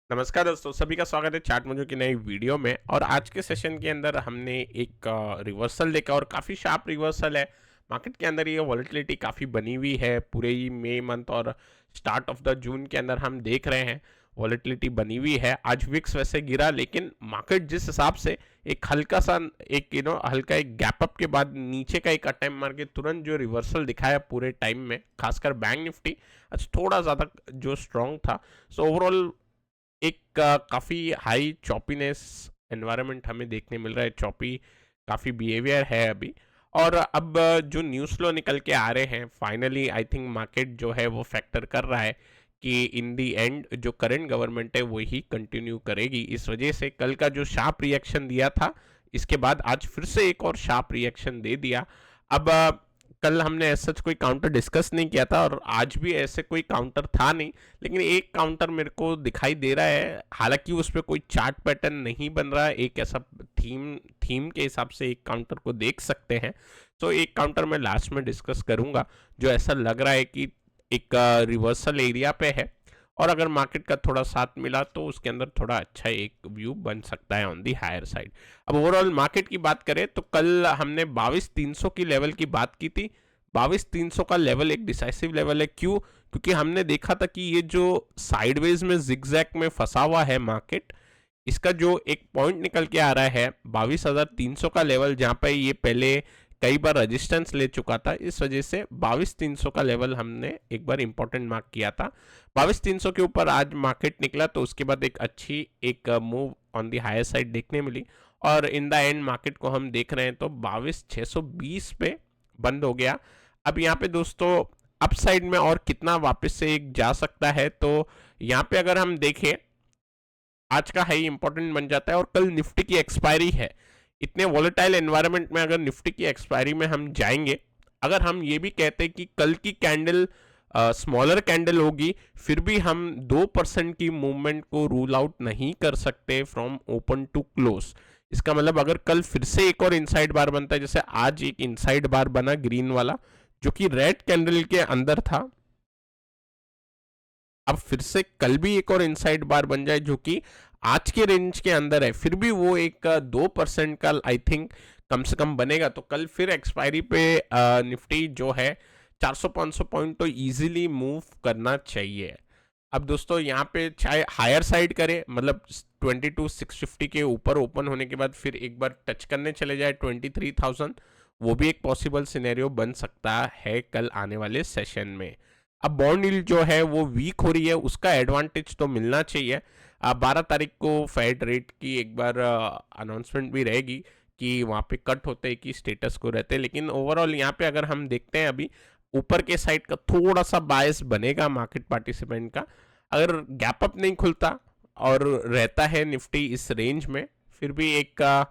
नमस्कार दोस्तों, सभी का स्वागत है चार्ट मोजो की नई वीडियो में। और आज के सेशन के अंदर हमने एक रिवर्सल देखा और काफ़ी शार्प रिवर्सल है। मार्केट के अंदर ये वॉलेटिलिटी काफ़ी बनी हुई है पूरे ही मई मंथ और स्टार्ट ऑफ द जून के अंदर हम देख रहे हैं वॉलेटिलिटी बनी हुई है। आज विक्स वैसे गिरा, लेकिन मार्केट जिस हिसाब से एक हल्का सा एक हल्का एक गैप अप के बाद नीचे का एक अटेम्प्ट मार के तुरंत जो रिवर्सल दिखाया पूरे टाइम में, खासकर बैंक निफ्टी आज थोड़ा ज़्यादा जो स्ट्रॉन्ग था। सो ओवरऑल एक काफ़ी हाई चॉपीनेस एनवायरनमेंट हमें देखने मिल रहा है। चॉपी काफ़ी बिहेवियर है अभी। और अब जो न्यूज़ फ्लो निकल के आ रहे हैं, फाइनली आई थिंक मार्केट जो है वो फैक्टर कर रहा है कि इन दी एंड जो करंट गवर्नमेंट है वो ही कंटिन्यू करेगी। इस वजह से कल का जो शार्प रिएक्शन दिया था, इसके बाद आज फिर से एक और शार्प रिएक्शन दे दिया। अब कल हमने ऐसा कोई काउंटर डिस्कस नहीं किया था और आज भी ऐसे कोई काउंटर था नहीं, लेकिन एक काउंटर मेरे को दिखाई दे रहा है। हालांकि उस पर कोई चार्ट पैटर्न नहीं बन रहा है, एक ऐसा थीम थीम के हिसाब से एक काउंटर को देख सकते हैं। तो एक काउंटर मैं लास्ट में डिस्कस करूंगा जो ऐसा लग रहा है कि एक रिवर्सल एरिया पे है, और अगर मार्केट का थोड़ा साथ मिला तो उसके अंदर थोड़ा अच्छा एक व्यू बन सकता है ऑन दी हायर साइड। अब ओवरऑल मार्केट की बात करें तो कल हमने 22,300 की लेवल की बात की थी। 22,300 का लेवल एक डिसाइसिव लेवल है। क्यों? क्योंकि हमने देखा था कि ये जो साइडवेज में जिगजैग में फंसा हुआ है मार्केट, इसका जो एक पॉइंट निकल के आ रहा है 22,300 का लेवल, जहां पर ये पहले कई बार रेजिस्टेंस ले चुका था। इस वजह से 22,300 का लेवल हमने एक बार इंपॉर्टेंट मार्क किया था। 22,300 के ऊपर आज मार्केट निकला तो उसके बाद एक अच्छी एक move on the higher side देखने मिली, और इन द एंड मार्केट को हम देख रहे हैं तो 22,620 पे बंद हो गया। अब यहाँ पे दोस्तों अप साइड में और कितना वापस से एक जा सकता है, तो यहाँ पे अगर हम देखें आज का हाई इंपॉर्टेंट बन जाता है और कल निफ्टी की एक्सपायरी है। इतने वॉलेटाइल एनवायरनमेंट में अगर निफ्टी की एक्सपायरी में हम जाएंगे, अगर हम ये भी कहते हैं कि कल की कैंडल स्मॉलर कैंडल होगी, फिर भी हम 2% की मूवमेंट को रूल आउट नहीं कर सकते फ्रॉम ओपन टू क्लोज। इसका मतलब अगर कल फिर से एक और इनसाइड बार बनता है, जैसे आज एक इनसाइड बार बना ग्रीन वाला जो कि रेड कैंडल के अंदर था, अब फिर से कल भी एक और इनसाइड बार बन जाए जो कि आज के रेंज के अंदर है, फिर भी वो एक 2% का आई थिंक कम से कम बनेगा, तो कल फिर एक्सपायरी पे निफ्टी जो है 400-500 पॉइंट तो इजीली मूव करना चाहिए। अब दोस्तों यहाँ पे चाहे हायर साइड करे, मतलब 22,650 के ऊपर ओपन होने के बाद फिर एक बार टच करने चले जाए 23,000, वो भी एक पॉसिबल सिनेरियो बन सकता है कल आने वाले सेशन में। अब बॉन्ड यील्ड जो है वो वीक हो रही है, उसका एडवांटेज तो मिलना चाहिए। 12 तारीख को फेड रेट की एक बार अनाउंसमेंट भी रहेगी कि वहाँ पे कट होते हैं कि स्टेटस को रहते हैं, लेकिन ओवरऑल यहाँ पे अगर हम देखते हैं अभी ऊपर के साइड का थोड़ा सा बायस बनेगा मार्केट पार्टिसिपेंट का। अगर गैप अप नहीं खुलता और रहता है निफ्टी इस रेंज में, फिर भी एक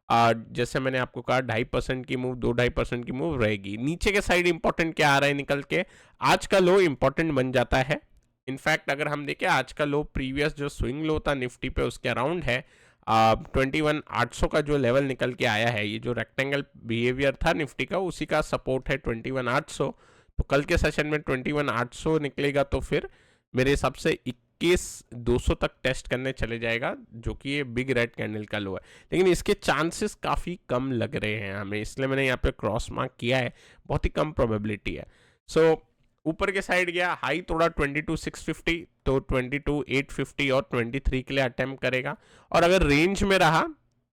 जैसे मैंने आपको कहा 2.5% की मूव, 2-2.5% की मूव रहेगी। नीचे के साइड इंपॉर्टेंट क्या आ रहा है निकल के, आज का लो इंपॉर्टेंट बन जाता है। इनफैक्ट अगर हम देखें आज का लो प्रीवियस जो स्विंग लो था निफ्टी पे उसके अराउंड है। 21,800 का जो लेवल निकल के आया है, ये जो रेक्टेंगल बिहेवियर था निफ्टी का उसी का सपोर्ट है 21,800। तो कल के सेशन में 21,800 निकलेगा तो फिर मेरे हिसाब से 21,200 तक टेस्ट करने चले जाएगा, जो कि ये बिग रेड कैंडल का लो है। लेकिन इसके चांसेस काफ़ी कम लग रहे हैं हमें, इसलिए मैंने यहाँ पे क्रॉस मार्क किया है, बहुत ही कम प्रोबेबिलिटी है। सो ऊपर के साइड गया हाई तोड़ा 22,650, तो 22,850 और 23 के लिए अटेम्प्ट करेगा, और अगर रेंज में रहा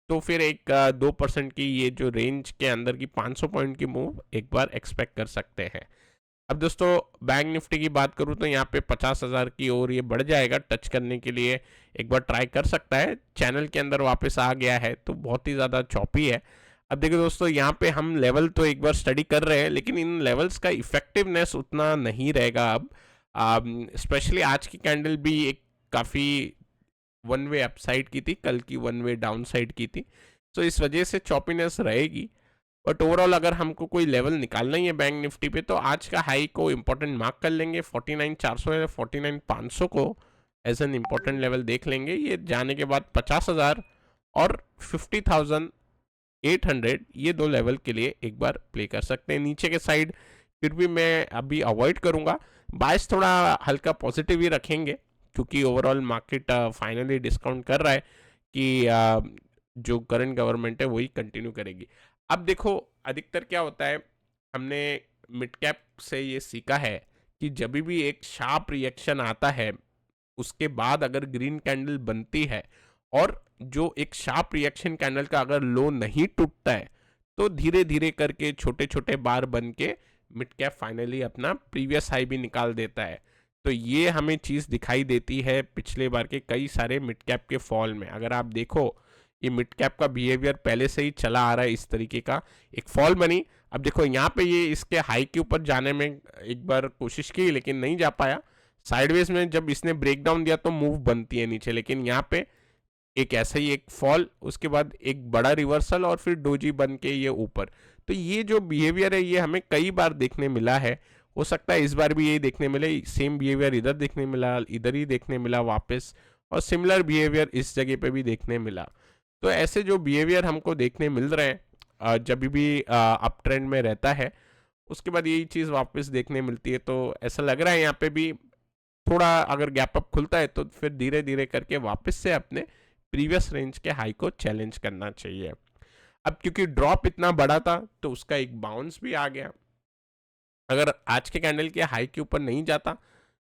तो फिर एक 2% की ये जो रेंज के अंदर की 500 पॉइंट की मूव एक बार एक्सपेक्ट कर सकते हैं। अब दोस्तों बैंक निफ्टी की बात करूं तो यहाँ पे 50,000 की ओर ये बढ़ जाएगा, टच करने के लिए एक बार ट्राई कर सकता है। चैनल के अंदर वापस आ गया है तो बहुत ही ज़्यादा चॉपी है। अब देखिए दोस्तों यहाँ पे हम लेवल तो एक बार स्टडी कर रहे हैं, लेकिन इन लेवल्स का इफेक्टिवनेस उतना नहीं रहेगा अब। स्पेशली आज की कैंडल भी एक काफ़ी वन वे अपसाइड की थी, कल की वन वे डाउन साइड की थी, तो इस वजह से चॉपीनेस रहेगी। बट ओवरऑल अगर हमको कोई लेवल निकालना ही है बैंक निफ्टी पे, तो आज का हाई को इंपॉर्टेंट मार्क कर लेंगे 49,400 या 49,500 को एज एन इंपॉर्टेंट लेवल देख लेंगे। ये जाने के बाद 50,000 और 50,800 ये दो लेवल के लिए एक बार प्ले कर सकते हैं। नीचे के साइड फिर भी मैं अभी अवॉइड करूंगा, बायस थोड़ा हल्का पॉजिटिव ही रखेंगे। क्योंकि ओवरऑल मार्केट फाइनली डिस्काउंट कर रहा है कि जो करंट गवर्नमेंट है वही कंटिन्यू करेगी। अब देखो अधिकतर क्या होता है, हमने मिड कैप से ये सीखा है कि जब भी एक शार्प रिएक्शन आता है उसके बाद अगर ग्रीन कैंडल बनती है और जो एक शार्प रिएक्शन कैंडल का अगर लो नहीं टूटता है तो धीरे धीरे करके छोटे छोटे बार बन के मिड कैप फाइनली अपना प्रीवियस हाई भी निकाल देता है। तो ये हमें चीज़ दिखाई देती है पिछले बार के कई सारे मिड कैप के फॉल में। अगर आप देखो ये मिड कैप का बिहेवियर पहले से ही चला आ रहा है, इस तरीके का एक फॉल बनी। अब देखो यहाँ पे ये इसके हाई के ऊपर जाने में एक बार कोशिश की लेकिन नहीं जा पाया। साइडवेज में जब इसने ब्रेक डाउन दिया तो मूव बनती है नीचे, लेकिन यहाँ पे एक ऐसा ही एक फॉल, उसके बाद एक बड़ा रिवर्सल और फिर डोजी बन के ये ऊपर। तो ये जो बिहेवियर है ये हमें कई बार देखने मिला है, हो सकता है इस बार भी यही देखने मिले। सेम बिहेवियर इधर देखने मिला, इधर ही देखने मिला वापस, और सिमिलर बिहेवियर इस जगह पे भी देखने मिला। तो ऐसे जो बिहेवियर हमको देखने मिल रहे हैं जब भी अप ट्रेंड में रहता है उसके बाद यही चीज़ वापस देखने मिलती है। तो ऐसा लग रहा है यहाँ पे भी थोड़ा अगर गैप अप खुलता है तो फिर धीरे धीरे करके वापस से अपने प्रीवियस रेंज के हाई को चैलेंज करना चाहिए। अब क्योंकि ड्रॉप इतना बड़ा था तो उसका एक बाउंस भी आ गया। अगर आज के कैंडल के हाई के ऊपर नहीं जाता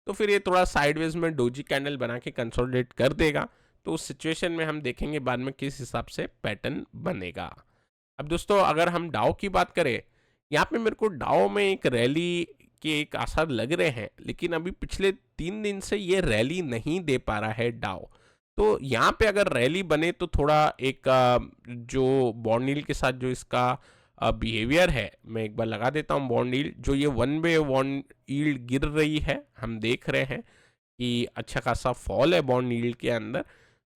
तो फिर ये थोड़ा साइडवेज में डोजी कैंडल बना के कंसोलिडेट कर देगा। तो उस सिचुएशन में हम देखेंगे बाद में किस हिसाब से पैटर्न बनेगा। अब दोस्तों अगर हम डाउ की बात करें, यहाँ पे मेरे को डाउ में एक रैली के एक आसार लग रहे हैं, लेकिन अभी पिछले 3 दिन से ये रैली नहीं दे पा रहा है डाउ। तो यहाँ पे अगर रैली बने तो थोड़ा एक जो बॉन्ड यील्ड के साथ जो इसका बिहेवियर है, मैं एक बार लगा देता हूँ बॉन्ड यील्ड। जो ये 1 वे बॉन्ड यील्ड गिर रही है, हम देख रहे हैं कि अच्छा खासा फॉल है बॉन्ड यील्ड के अंदर।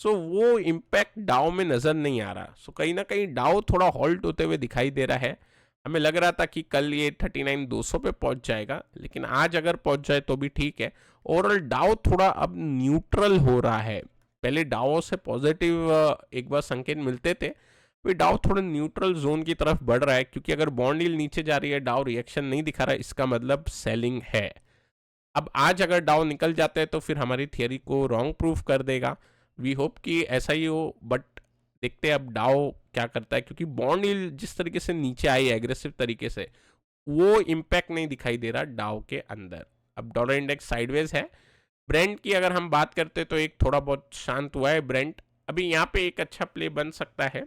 सो वो इम्पैक्ट डाउ में नज़र नहीं आ रहा। सो कहीं ना कहीं डाउ थोड़ा हॉल्ट होते हुए दिखाई दे रहा है। हमें लग रहा था कि कल ये 39,200 पे पहुंच जाएगा, लेकिन आज अगर पहुंच जाए तो भी ठीक है। ओवरऑल डाउ थोड़ा अब न्यूट्रल हो रहा है। पहले डाउ से पॉजिटिव एक बार संकेत मिलते थे, फिर डाउ थोड़ा न्यूट्रल जोन की तरफ बढ़ रहा है, क्योंकि अगर बॉन्ड यील्ड नीचे जा रही है डाउ रिएक्शन नहीं दिखा रहा है, इसका मतलब सेलिंग है। अब आज अगर डाउ निकल जाते हैं तो फिर हमारी थियरी को रॉन्ग प्रूफ कर देगा। वी होप कि ऐसा ही हो, बट देखते हैं अब डाउ क्या करता है, क्योंकि बॉन्ड यील्ड जिस तरीके से नीचे आई है एग्रेसिव तरीके से, वो इम्पैक्ट नहीं दिखाई दे रहा डाउ के अंदर। अब डॉलर इंडेक्स साइडवेज है। ब्रेंट की अगर हम बात करते तो एक थोड़ा बहुत शांत हुआ है ब्रेंट। अभी यहाँ पे एक अच्छा प्ले बन सकता है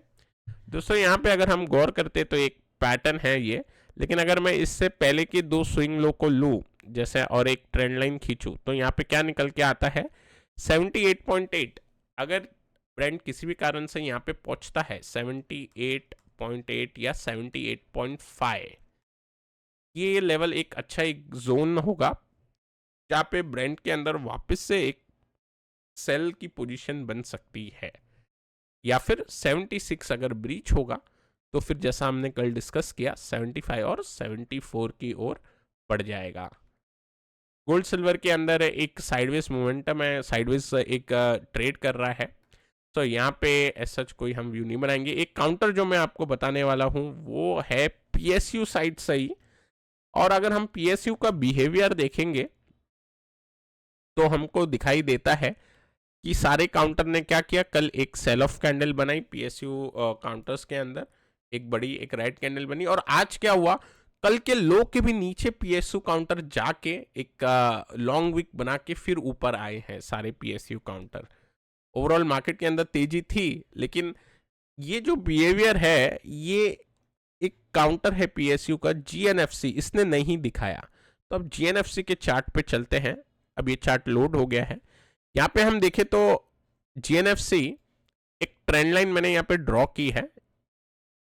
दोस्तों। यहाँ पे अगर हम गौर करते तो एक पैटर्न है ये, लेकिन अगर मैं इससे पहले के 2 स्विंग लो को लूँ जैसे और एक ट्रेंड लाइन खींचूँ तो यहाँ पे क्या निकल के आता है 78.8। अगर ब्रेंट किसी भी कारण से यहाँ पे पहुँचता है 78.8 या 78.5, ये लेवल एक अच्छा एक जोन होगा जहाँ पे ब्रेंट के अंदर वापस से एक सेल की पोजीशन बन सकती है। या फिर 76 अगर ब्रीच होगा तो फिर जैसा हमने कल डिस्कस किया 75 और 74 की ओर बढ़ जाएगा। गोल्ड सिल्वर के अंदर एक साइडवेज मोमेंटम है, साइडवेज एक ट्रेड कर रहा है। तो यहाँ पे ऐसा कोई हम व्यू नहीं बनाएंगे। एक काउंटर जो मैं आपको बताने वाला हूँ वो है पीएसयू साइड से ही। और अगर हम पीएसयू का बिहेवियर देखेंगे तो हमको दिखाई देता है कि सारे काउंटर ने क्या किया, कल एक सेल ऑफ कैंडल बनाई पीएसयू काउंटर्स के अंदर, एक बड़ी एक रेड कैंडल बनी। और आज क्या हुआ, कल के लो के भी नीचे पीएसयू काउंटर जाके एक लॉन्ग विक बना के फिर ऊपर आए हैं सारे पीएसयू काउंटर। ओवरऑल मार्केट के अंदर तेजी थी, लेकिन ये जो बिहेवियर है ये एक काउंटर है पीएसयू का जीएनएफसी, इसने नहीं दिखाया। तो अब जीएनएफसी के चार्ट पे चलते हैं। अब ये चार्ट लोड हो गया है। यहाँ पे हम देखें तो जीएनएफसी एक ट्रेंड लाइन मैंने यहाँ पे ड्रॉ की है।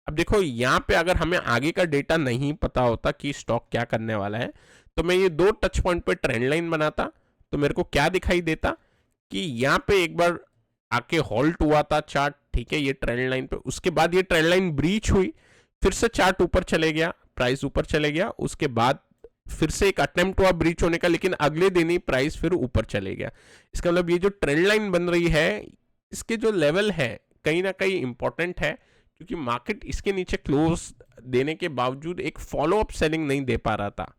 अब देखो यहाँ पे अगर हमें आगे का डेटा नहीं पता होता कि स्टॉक क्या करने वाला है, तो मैं ये 2 टच पॉइंट पे ट्रेंड लाइन बनाता तो मेरे को क्या दिखाई देता कि यहाँ पे एक बार आके हॉल्ट हुआ था चार्ट, ठीक है, ये ट्रेंड लाइन पे। उसके बाद ये ट्रेंड लाइन ब्रीच हुई, फिर से चार्ट ऊपर चले गया, प्राइस ऊपर चले गया। उसके बाद फिर से एक अटेम्प्ट हुआ ब्रीच होने का, लेकिन अगले दिन ही प्राइस फिर ऊपर चले गया। इसका मतलब ये जो ट्रेंड लाइन बन रही है इसके जो लेवल है कहीं ना कहीं इंपॉर्टेंट है, क्योंकि मार्केट इसके नीचे क्लोज देने के बावजूद एक फॉलो अप सेलिंग नहीं दे पा रहा था।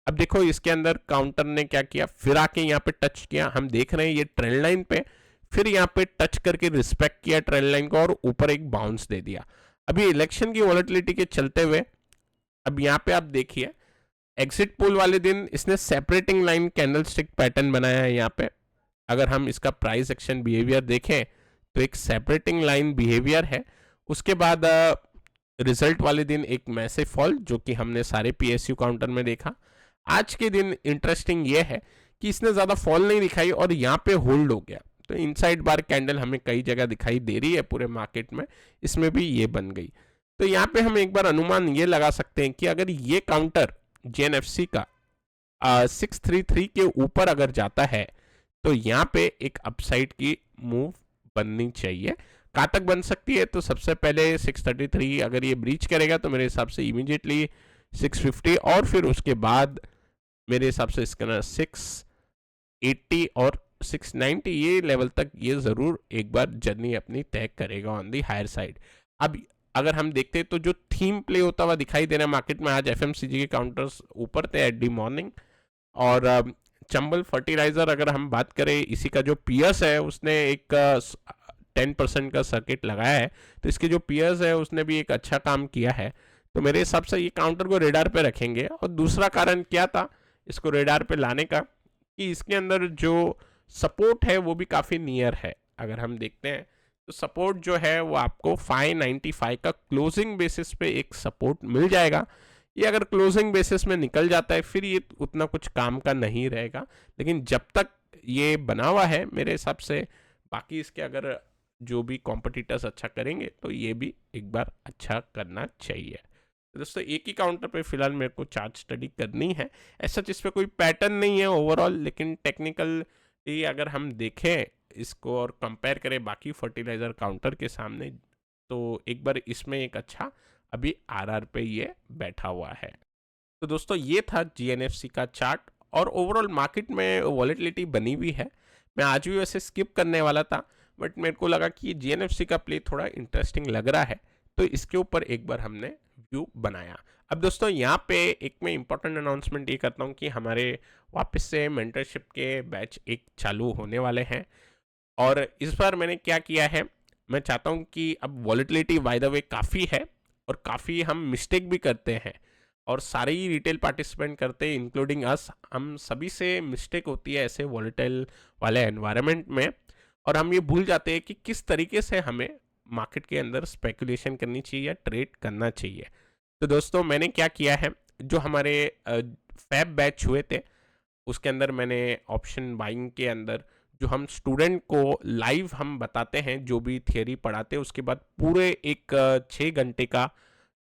अब देखो इसके अंदर काउंटर ने क्या किया, फिर आके यहाँ पे टच किया, हम देख रहे हैं ये ट्रेंड लाइन पे, फिर यहाँ पे टच करके रिस्पेक्ट किया ट्रेंड लाइन को और ऊपर एक बाउंस दे दिया। अभी इलेक्शन की वॉलेटिलिटी के चलते हुए अब यहाँ पे आप देखिए एग्जिट पोल वाले दिन इसने सेपरेटिंग लाइन कैंडलस्टिक पैटर्न बनाया है। यहाँ पे अगर हम इसका प्राइस एक्शन बिहेवियर देखें तो एक सेपरेटिंग लाइन बिहेवियर है। उसके बाद रिजल्ट वाले दिन एक मैसिव फॉल जो कि हमने सारे पीएसयू काउंटर में देखा। आज के दिन इंटरेस्टिंग ये है कि इसने ज़्यादा फॉल नहीं दिखाई और यहाँ पे होल्ड हो गया। तो इनसाइड बार कैंडल हमें कई जगह दिखाई दे रही है पूरे मार्केट में, इसमें भी ये बन गई। तो यहाँ पे हम एक बार अनुमान ये लगा सकते हैं कि अगर ये काउंटर जेएनएफसी का 633 के ऊपर अगर जाता है तो यहाँ पे एक अपसाइड की मूव बननी चाहिए। कहाँ तक बन सकती है, तो सबसे पहले 633 अगर ये ब्रीच करेगा तो मेरे हिसाब से इमीडिएटली 650 और फिर उसके बाद मेरे हिसाब से इसका 680 और 690 ये लेवल तक ये ज़रूर एक बार जर्नी अपनी तय करेगा ऑन दी हायर साइड। अब अगर हम देखते हैं तो जो थीम प्ले होता हुआ दिखाई दे रहा है मार्केट में, आज एफएमसीजी के काउंटर्स ऊपर थे एट डी मॉर्निंग। और चंबल फर्टिलाइजर अगर हम बात करें, इसी का जो पीएस है उसने एक 10% का सर्किट लगाया है, तो इसके जो पीएस है उसने भी एक अच्छा काम किया है। तो मेरे हिसाब से ये काउंटर को रेडार पे रखेंगे। और दूसरा कारण क्या था इसको रेडार पे लाने का, कि इसके अंदर जो सपोर्ट है वो भी काफ़ी नियर है। अगर हम देखते हैं तो सपोर्ट जो है वो आपको 595 का क्लोजिंग बेसिस पे एक सपोर्ट मिल जाएगा। ये अगर क्लोजिंग बेसिस में निकल जाता है फिर ये उतना कुछ काम का नहीं रहेगा, लेकिन जब तक ये बना हुआ है मेरे हिसाब से बाकी इसके अगर जो भी कॉम्पिटिटर्स अच्छा करेंगे तो ये भी एक बार अच्छा करना चाहिए। तो दोस्तों एक ही काउंटर पे फिलहाल मेरे को चार्ट स्टडी करनी है, ऐसा इस पर कोई पैटर्न नहीं है ओवरऑल, लेकिन टेक्निकल ये अगर हम देखें इसको और कंपेयर करें बाकी फर्टिलाइजर काउंटर के सामने तो एक बार इसमें एक अच्छा अभी आरआर पे ये बैठा हुआ है। तो दोस्तों ये था जीएनएफसी का चार्ट और ओवरऑल मार्केट में वॉलेटिलिटी बनी हुई है। मैं आज भी वैसे स्किप करने वाला था बट मेरे को लगा कि जीएनएफसी का प्ले थोड़ा इंटरेस्टिंग लग रहा है तो इसके ऊपर एक बार हमने व्यू बनाया। अब दोस्तों यहाँ पे एक मैं इंपॉर्टेंट अनाउंसमेंट ये करता हूँ कि हमारे वापस से मेंटरशिप के बैच एक चालू होने वाले हैं और इस बार मैंने क्या किया है, मैं चाहता हूँ कि अब वॉलेटिलिटी बाय द वे काफ़ी है और काफ़ी हम मिस्टेक भी करते हैं और सारे ही रिटेल पार्टिसिपेंट करते हैं इंक्लूडिंग अस, हम सभी से मिस्टेक होती है ऐसे वॉलेटाइल वाले एनवायरनमेंट में और हम ये भूल जाते हैं कि किस तरीके से हमें मार्केट के अंदर स्पेकुलेशन करनी चाहिए या ट्रेड करना चाहिए। तो दोस्तों मैंने क्या किया है, जो हमारे फैब बैच हुए थे उसके अंदर मैंने ऑप्शन बाइंग के अंदर जो हम स्टूडेंट को लाइव हम बताते हैं जो भी थियरी पढ़ाते हैं, उसके बाद पूरे एक 6 घंटे का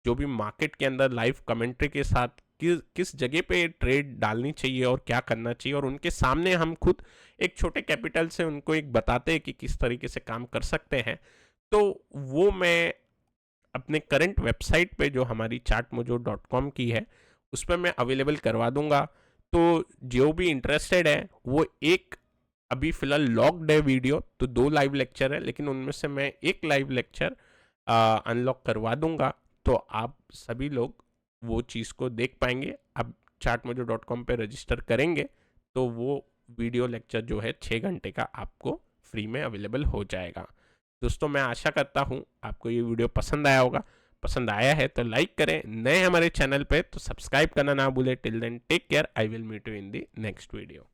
जो भी मार्केट के अंदर लाइव कमेंट्री के साथ किस जगह पे ट्रेड डालनी चाहिए और क्या करना चाहिए और उनके सामने हम खुद एक छोटे कैपिटल से उनको एक बताते हैं कि किस तरीके से काम कर सकते हैं। तो वो मैं अपने करंट वेबसाइट पे जो हमारी chartmojo.com की है उस पर मैं अवेलेबल करवा दूंगा। तो जो भी इंटरेस्टेड है वो एक अभी फिलहाल लॉक्ड है वीडियो, तो 2 लाइव लेक्चर है लेकिन उनमें से मैं एक लाइव लेक्चर अनलॉक करवा दूंगा तो आप सभी लोग वो चीज़ को देख पाएंगे। अब chartmojo.com पे रजिस्टर करेंगे तो वो वीडियो लेक्चर जो है 6 घंटे का आपको फ्री में अवेलेबल हो जाएगा। दोस्तों मैं आशा करता हूँ आपको ये वीडियो पसंद आया होगा, पसंद आया है तो लाइक करें, नए हमारे चैनल पे तो सब्सक्राइब करना ना भूलें। Till then take care, I will meet you in the next video.